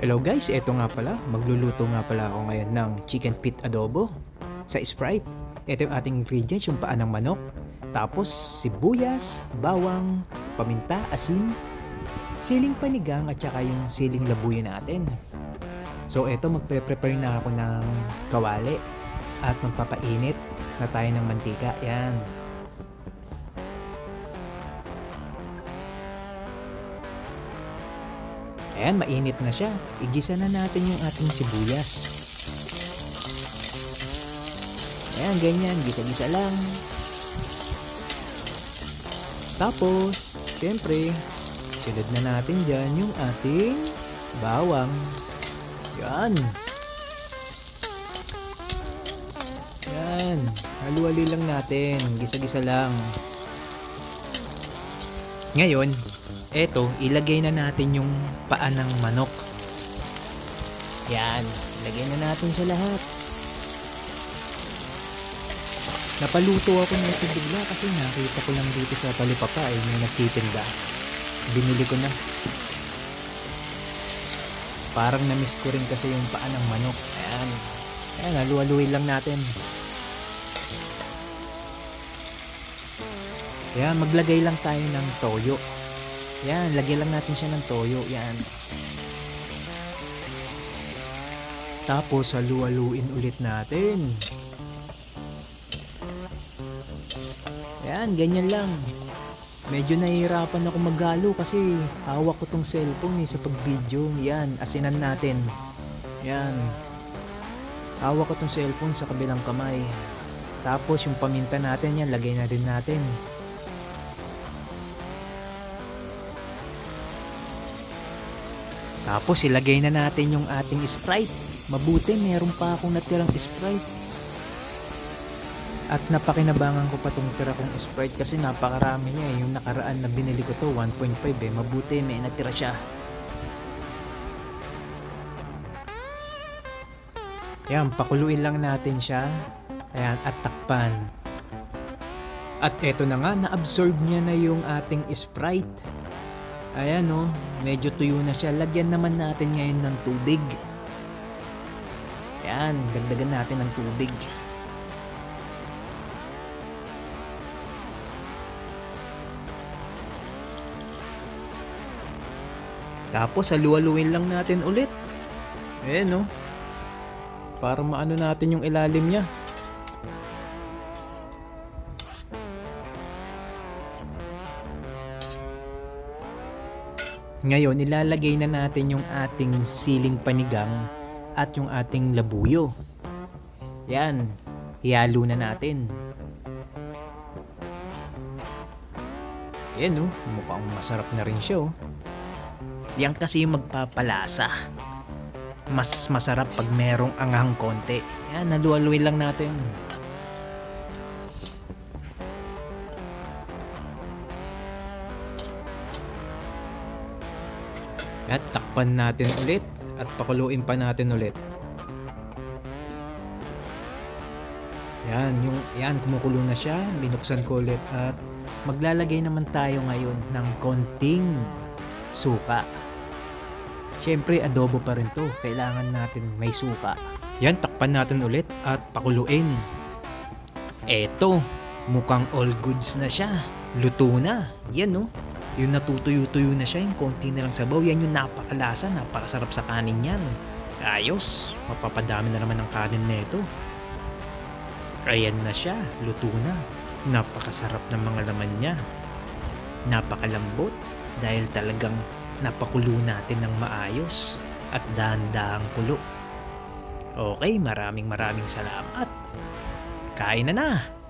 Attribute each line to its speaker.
Speaker 1: Hello guys, eto nga pala, magluluto nga pala ako ngayon ng chicken feet adobo sa Sprite. Ito yung ating ingredients, yung paa ng manok, tapos sibuyas, bawang, paminta, asin, siling panigang at saka yung siling labuyo natin. So eto, magpe-prepare na ako ng kawali at magpapainit na tayo ng mantika. Yan. Ayan, mainit na siya. Igisa na natin yung ating sibuyas. Ayan, ganyan. Gisa-gisa lang. Tapos, syempre, sunod na natin dyan yung ating bawang. Yan. Yan. Halu-hali lang natin. Gisa-gisa lang. Ngayon, eto, ilagay na natin yung paa ng manok. Yan, ilagay na natin sa lahat. Napaluto ako nito bigla kasi nakita ko lang dito sa talipapa ay may nagtitinda. Binili ko na. Parang na-miss ko rin kasi yung paa ng manok. Ayan. Ayan, halu-haluin lang natin. Ayan, maglagay lang tayo ng toyo. Yan, lagyan lang natin siya ng toyo. Yan. Tapos, halu-haluin ulit natin. Yan, ganyan lang. Medyo nahihirapan ako maghalo kasi hawak ko tong cellphone sa pag-video. Yan, asinan natin. Yan. Hawak ko tong cellphone sa kabilang kamay. Tapos, yung paminta natin, yan, lagay na din natin. Tapos ilagay na natin yung ating Sprite. Mabuti meron pa akong natirang Sprite. At napakinabangan ko pa itong tira kong Sprite kasi napakarami niya. Yung nakaraan na binili ko to 1.5 Mabuti may natira siya. Yan, pakuluin lang natin siya. Ayan, at takpan. At eto na nga, na-absorb niya na yung ating Sprite. Ayan o, medyo tuyo na siya. Lagyan naman natin ngayon ng tubig. Ayan, dagdagan natin ng tubig. Tapos halu-haluin lang natin ulit. Ayan o, para maano natin yung ilalim niya. Ngayon, ilalagay na natin yung ating siling panigang at yung ating labuyo. Yan, ihalo na natin. Yan mukhang masarap na rin siya Yan kasi magpapalasa. Mas masarap pag merong anghang konti. Yan, halu-haluin lang natin. At takpan natin ulit at pakuluin pa natin ulit. Yan, kumukulo na siya. Binuksan ko ulit at maglalagay naman tayo ngayon ng konting suka. Siyempre, adobo pa rin to. Kailangan natin may suka. Yan, takpan natin ulit at pakuluin. Eto, mukhang all goods na siya. Luto na. Yan yung natutuyo-tuyo na siya, yung konti na lang sabaw. Yan yung napakalasa, napakasarap sa kanin yan. Ayos, mapapadami na naman ng kanin nito. Ayan na siya, luto na. Napakasarap ng mga laman niya. Napakalambot dahil talagang napakulo natin ng maayos at dahan-dahang kulo. Okay, maraming salamat. Kain na na!